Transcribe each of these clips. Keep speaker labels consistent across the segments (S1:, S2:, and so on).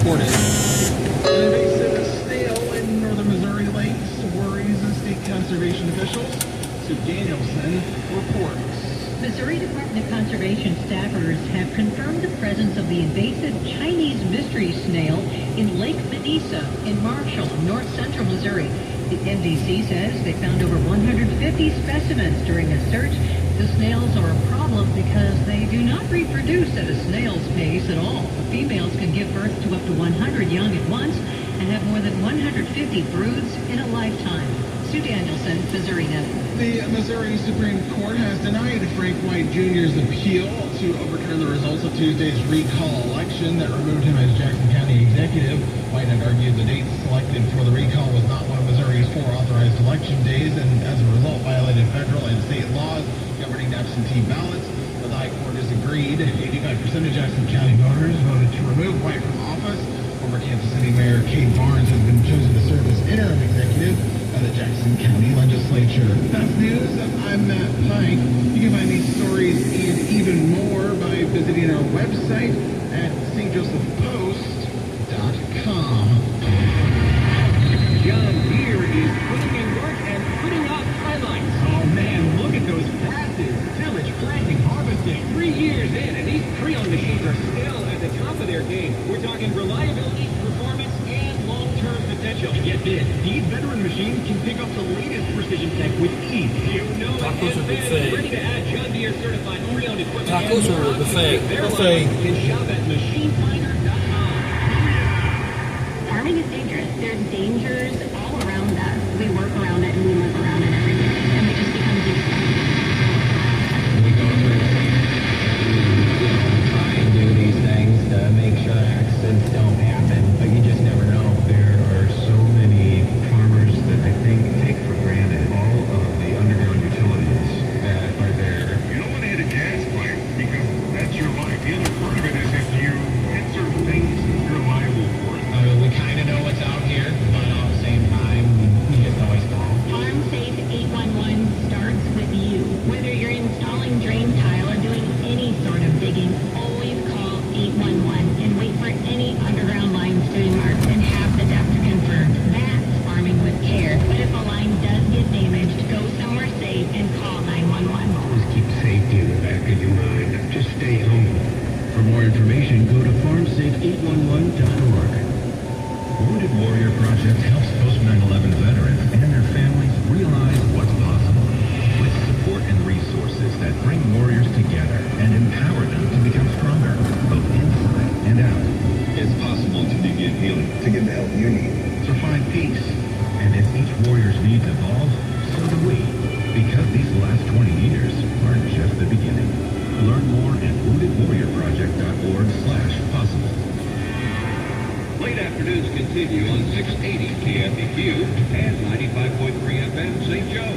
S1: reported. An invasive snail in northern Missouri lakes worries state conservation officials. Sue Danielson reports.
S2: Missouri Department of Conservation staffers have confirmed the presence of the invasive Chinese mystery snail in Lake Manisa in Marshall, north central Missouri. The MDC says they found over 150 specimens during a search. The snails are a problem because they do not reproduce at a snail's pace at all. The females can give birth to up to 100 young at once and have more than 150 broods in a lifetime. Sue Danielson, Missouri Net.
S1: The Missouri Supreme Court has denied Frank White Jr.'s appeal to overturn the results of Tuesday's recall election that removed him as Jackson County executive. White had argued the date selected for the recall was not one of Missouri's 4 authorized election days and as a result violated federal and state laws governing absentee ballots. But the High Court disagreed. 85% of Jackson County voters voted to remove White from office. Former Kansas City Mayor Kate Barnes has been chosen to serve as interim executive by the Jackson County Legislature. That's news. I'm Matt Pike. You can find these stories and even more by visiting our website at stjosephpost.com.
S3: John Deere is putting in work and putting out highlights.
S1: Oh man, look at those passes. Tillage, planting, harvesting.
S3: 3 years in, and these pre-owned machines are still at the top of their game. We're talking reliability, performance, and long-term potential. And get this, these veteran machines can pick up the latest precision tech with ease. You know
S4: Tacos
S3: it.
S4: or buffet?
S3: Ready to add John Deere certified pre-owned equipment.
S4: Tacos or buffet?
S3: Buffet. Can shop at machinefinder.com.
S5: Farming is dangerous. There's dangers all around us. We work around it and we live around it every day. And we just become used to it.
S6: We go through try and do these things to make sure accidents don't happen, but you just never know.
S7: There are so many farmers that I think take for granted all of the underground utilities that are there.
S8: You don't want to hit a gas pipe because that's your life. The other part of it is if you hit certain things, you're liable for it.
S6: We kind of know what's out here, but at the same time, we just always call.
S5: Farm Safe 811 starts with you. Whether you're installing drain tile or doing any sort of digging, always call 811 and wait for any underground lines to be marked and have the depth confirmed. That's farming with care. But if a line does get damaged, go somewhere safe and call 911.
S7: Always keep safety in the back of your mind. Just stay humble. For more information, go to farmsafe811.org. Wounded Warrior Project helps post 9/11 veterans and their families realize what's possible. With support and resources that bring warriors together and empower them to become stronger, both inside and out.
S8: It's possible to begin healing, to get the help you need.
S7: To find peace. And as each warrior's needs evolve, so do we. Because these last 20 years are just the beginning. Learn more at woundedwarriorproject.org/possible.
S3: Late afternoons continue on 680 KFEQ and 95.3 FM St. Joe.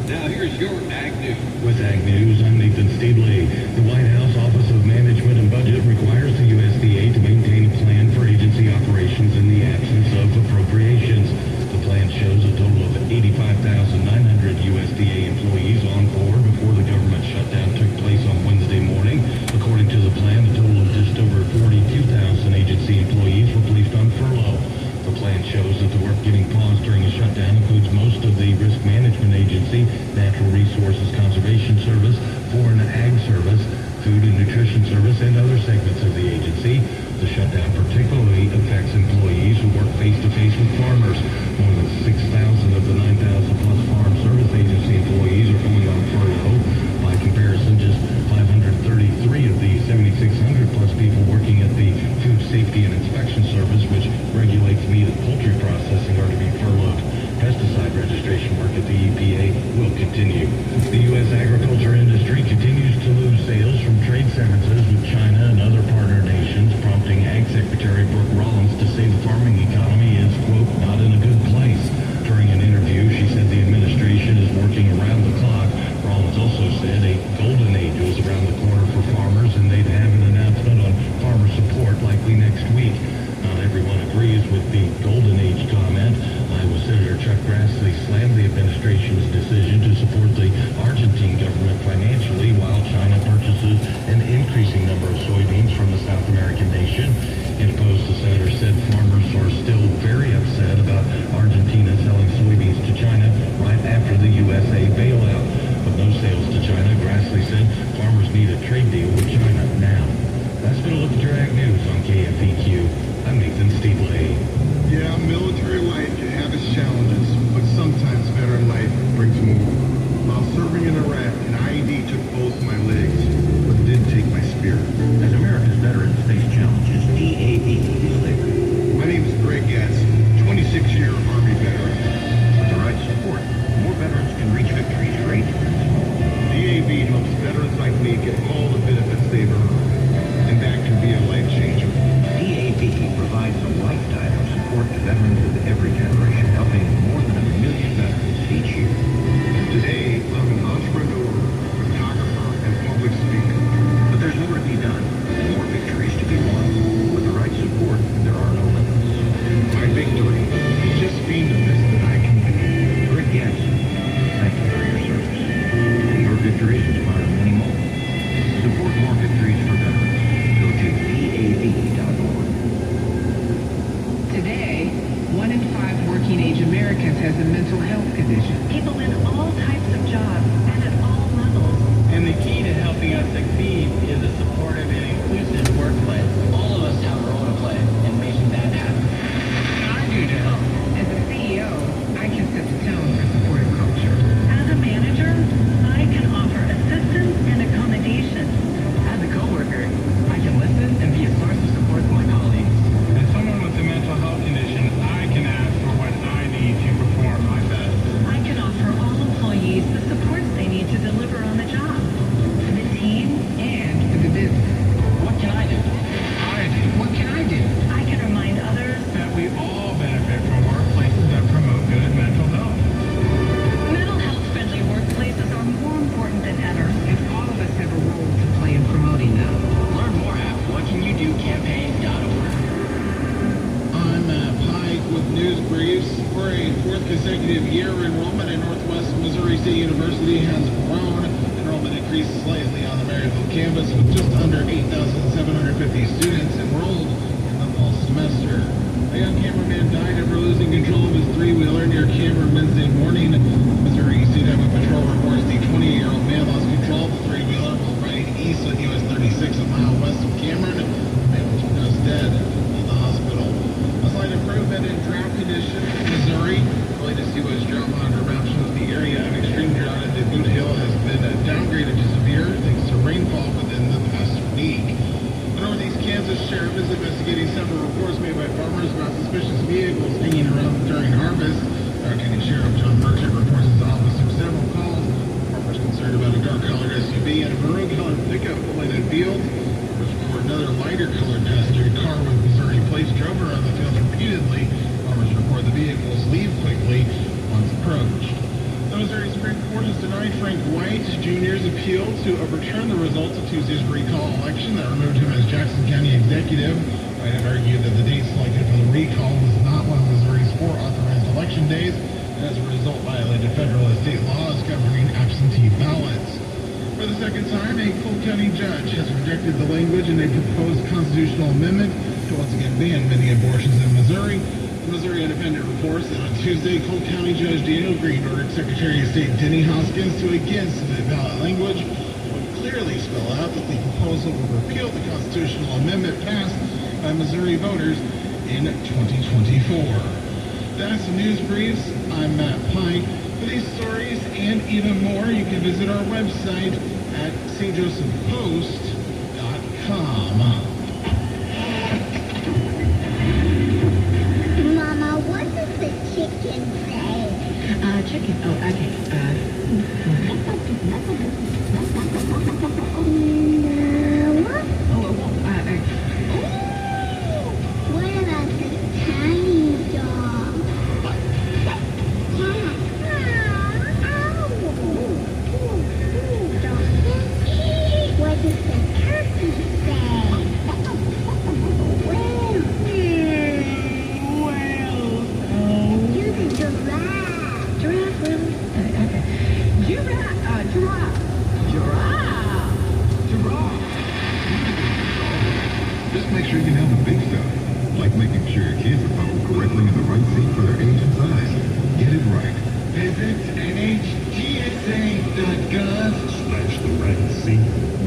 S3: Now here's your Ag News.
S7: With Ag News, I'm Nathan Stabley. The White House Office of Management and Budget requires the USDA to maintain a plan for agency operations in the absence of appropriations. The plan shows a total of 85,900 USDA employees on board before the government shutdown took place on Wednesday morning. According to the plan, a total of just over 42,000 agency employees were placed on furlough. The plan shows that the work getting paused during a shutdown includes most of the Risk Management Agency, Natural Resources Conservation Service, Foreign Ag Service, Food and Nutrition Service, and other segments of the agency. The shutdown particularly affects employees who work face-to-face with farmers. More than 6,000 of the 9,000-plus Farm Service Agency employees are going on furlough. By comparison, just 533 of the 7,600-plus people working at the Food Safety and Inspection Service, which regulates meat and poultry processing, are to be furloughed. Pesticide registration work at the EPA will continue. The U.S. agriculture industry continues to lose sales from trade severances with China and other partner nations, prompting Ag Secretary Brooke Rollins to say the farming economy is, quote, not in a good place. During an interview, she said the administration is working around the clock. Rollins also said a golden age was around the corner for farmers and they'd have an announcement on farmer support likely next week. Not everyone agrees with the golden age comment. Iowa Senator Chuck Grassley slammed the administration's decision to support the Argentine government financially while China purchases an increasing number of soybeans from the South American nation. In a post, the senator said need a trade deal with China now. That's been a look at your ag news on KFEQ. I'm Nathan Steedley.
S8: Yeah, military life can have its challenges, but sometimes veteran life brings more. While serving in Iraq, an IED took both my legs, but it didn't take my spirit.
S4: As America's veterans face challenges, DAV is there.
S8: My name is Greg Gatson, 26-year Army veteran.
S4: With the right support, more veterans can reach victories great and small.
S8: DAV helps veterans like me get all the benefits they've earned, and that can be a life changer.
S4: DAV provides a lifetime of support to veterans of every generation, helping more than 1 million veterans each year.
S8: Today, I'm an entrepreneur, photographer, and public speaker.
S4: But there's more to be done, and more victories to be won. With the right support, there are no limits.
S8: My victory is just being the best that I can be.
S4: Greg Gatson, thank you for your service. And your victories inspire many more. Support more victories for veterans. Go to DAV.org.
S9: Today, 1 in 5 working-age Americans has a mental health condition.
S2: People in all types of jobs and at all levels.
S10: And the key to helping us succeed is a supportive and inclusive workplace. All of us have a role to play in making that happen.
S9: What can I do to help? As a CEO, I can set the tone for supportive culture.
S2: As a manager, I can offer assistance and accommodation.
S10: As a coworker, I can listen and be a source of support to my colleagues.
S11: As someone with a mental health condition, I can ask for what I need to perform my best.
S2: I can offer all employees the supports they need to deliver on the job. For the team,
S9: And for the business.
S10: What can I do?
S9: What can I do?
S2: I can remind others
S11: That we all benefit from workplaces that promote good mental health.
S2: mental health-friendly workplaces are more important than ever.
S9: And all of us have a role to play in promoting them.
S10: Learn more at whatcanyoudocampaign.org.
S1: I'm Matt Pike with news briefs. For a fourth consecutive year, enrollment at Northwest Missouri State University has grown. Enrollment increased slightly on the Maryville campus with just under 8,750 students enrolled in the fall semester. A young cameraman died after losing control of his three-wheeler near Cameron Wednesday morning. Missouri State Highway Patrol reports the 20-year-old man lost control of the three-wheeler while riding east on US 36 a mile west of Cameron. The man was pronounced dead in the hospital. A slight improvement in drought conditions in Missouri. The latest U.S. drought monitor map shows the area of extreme drought in the Boot Hill has been downgraded to severe thanks to rainfall within the past week. The Northeast Kansas Sheriff is investigating several reports made by farmers about suspicious vehicles hanging around during harvest. Our County Sheriff John Merchant reports his office took several calls. Farmers concerned about a dark-colored SUV and a maroon-colored pickup pulling in fields. Farmers report another lighter-colored passenger car with Missouri plates drove around the field repeatedly. Farmers report the vehicles leave quickly once approached. The Missouri Supreme Court has denied Frank White Jr.'s appeal to overturn the results of Tuesday's recall election that removed him as Jackson County executive. White had argued that the date selected for the recall was not one of Missouri's 4 authorized election days, and as a result violated federal and state laws governing absentee ballots. For the second time, a Cole County judge has rejected the language in a proposed constitutional amendment to once again ban many abortions in Missouri. The Missouri Independent reports that on Tuesday, Cole County Judge Daniel Green ordered Secretary of State Denny Hoskins to again submit ballot language that would clearly spell out that the proposal would repeal the constitutional amendment passed by Missouri voters in 2024. That's the news briefs. I'm Matt Pike. For these stories and even more, you can visit our website at stjosephpost.com.
S12: Mama, what does the chicken say?
S2: Chicken. Oh, okay.
S12: What?
S2: Oh,
S12: What about the tiny dog? What does the turkey say? Do the giraffe.
S2: Giraffe, really? Okay. Giraffe.
S8: Just make sure you can handle the big stuff, like making sure your kids are buckled correctly in the right seat for their age and size. Get it right.
S1: Visit NHTSA.gov/the
S4: right at sea.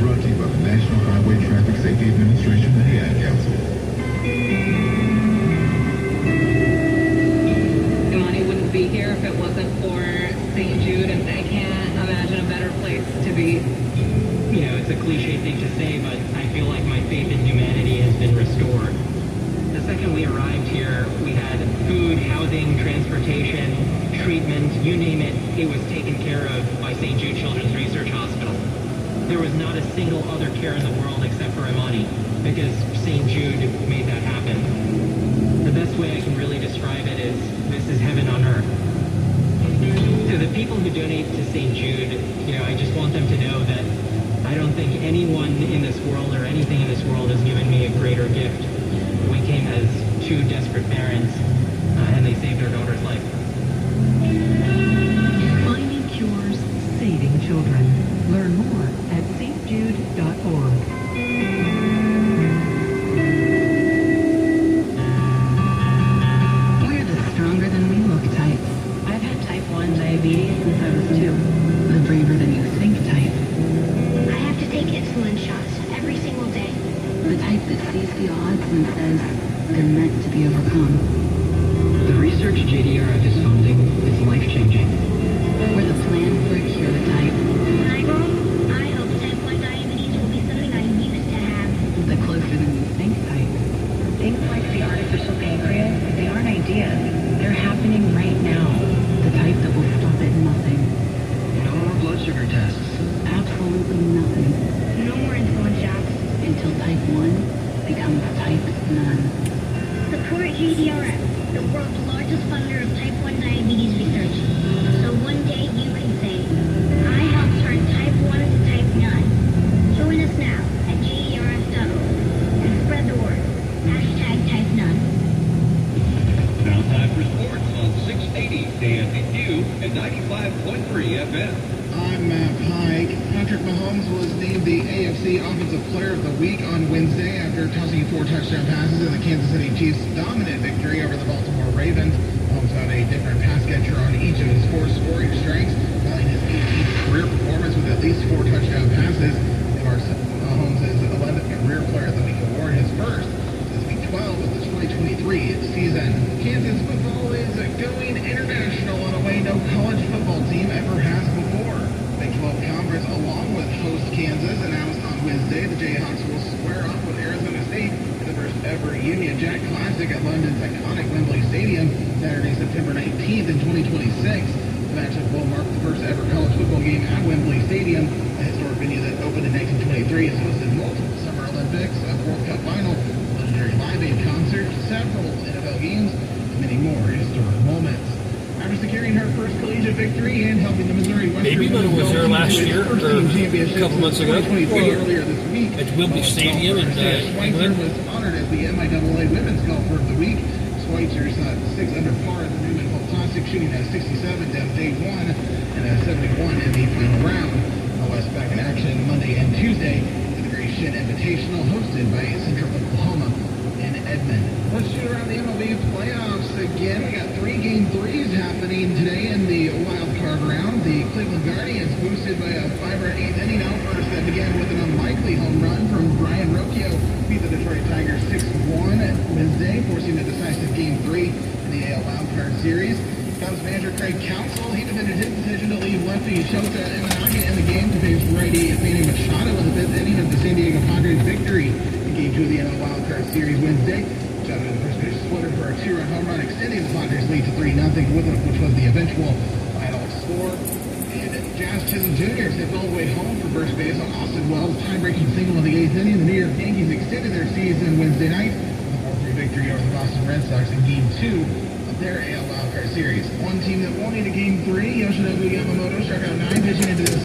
S4: Brought to you by the National Highway Traffic Safety Administration and the Ad Council.
S13: Imani wouldn't be here if it wasn't for St. Jude, and I can't imagine a better place to be.
S10: You know, it's a cliche thing to say, but I feel like my faith in humanity has been restored. The second we arrived here, we had food, housing, transportation, treatment, you name it, it was taken care of by St. Jude Children's Research Hospital. There was not a single other care in the world except for Imani, because St. Jude made that happen. The best way I can really describe it is, this is heaven on earth. To the people who donate to St. Jude, you know, I just want them to know that I don't think anyone in this world or anything in this world has given me a greater gift. We came as two desperate parents, and they saved our daughter's life.
S2: Finding cures, saving children. Learn more at stjude.org.
S14: We're the stronger than we look type. I've had type 1 diabetes since I was 2. The braver than you think type.
S12: I have to take insulin shots every single day.
S14: The type that sees the odds and says they're meant to be overcome.
S10: The research JDRF is funding is life-changing.
S14: We're the plan for a cure type.
S12: When I grow up, I hope type 1 diabetes will be something I used to have.
S14: The closer than you think type.
S2: Things like the artificial pancreas, they aren't ideas. They're happening right now.
S14: The type that will stop at nothing.
S10: No more blood sugar tests.
S14: Absolutely nothing.
S12: No more insulin shots.
S14: Until type 1 becomes type none.
S12: Support JDRF, the world's largest funder of type 1 diabetes research. So one day you can say, I helped turn type 1 to type none. Join us now at JDRF.org and spread the word. Hashtag type none.
S3: Now time for sports on 680 KFEQ and 95.3 FM.
S1: I'm Matt Pike. Patrick Mahomes was named the AFC Offensive Player of the Week on Wednesday after tossing 4 touchdown passes in the Kansas City Chiefs' dominant victory over the Baltimore Ravens. Mahomes found a different pass catcher on each of his 4 scoring strengths, following his 18th career performance with at least 4 touchdown passes. Mahomes' 11th Career Player of the Week award, his first since Week 12 of the 2023 season. Kansas football is going international in a way no college football team ever has before. Big 12 Conference, along with host Kansas, announced on Wednesday the Jayhawks will square off with Arizona State in the first ever Union Jack Classic at London's iconic Wembley Stadium, Saturday, September 19th in 2026. The matchup will mark the first ever college football game at Wembley Stadium, a historic venue that opened in 1923 and hosted multiple Summer Olympics, a World Cup final, legendary Live Aid concert, several NFL games, and many more historic moments. After securing her first collegiate victory and helping the Missouri Western
S15: Baby Mother was there last year, or a couple months ago,
S1: earlier this week
S15: at Wembley Stadium in England.
S1: Was honored as the MIAA Women's Golfer of the Week. Schweitzer shot 6 under par in the Newman Hill Classic, shooting a 67 down day 1 and a 71 in the final round. West back in action Monday and Tuesday at the Great Shin Invitational, hosted by Central Oklahoma in Edmond. Let's shoot around the MLB playoffs again. We got 3 Game 3s happening today in the wild card round. The Cleveland Guardians boosted by a 5-run 8th inning outburst that began with an unlikely home run from Brian Rocchio, beat the Detroit Tigers 6-1 Wednesday, forcing a decisive Game 3 in the AL Wild Card Series. Cubs manager Craig Counsell, he defended his decision to leave lefty Shota Imanaga in the game to face righty Manny Machado in the 5th inning of the San Diego Padres victory in Game 2 of the NL Wild Card Series Wednesday. Machado in the first pitch splitter for a 2-run home run, extending the Padres lead to 3-0, which was the eventual final score. And Jazz Chisholm Jr. stepped all the way home for first base on Austin Wells' tie-breaking single in the 8th inning. The New York Yankees extended their season Wednesday night with a 4-3 victory over the Boston Red Sox in Game 2 of their AL Wild Card Series. One team that won in Game 3, Yoshinobu Yamamoto, struck out 9 pitching into the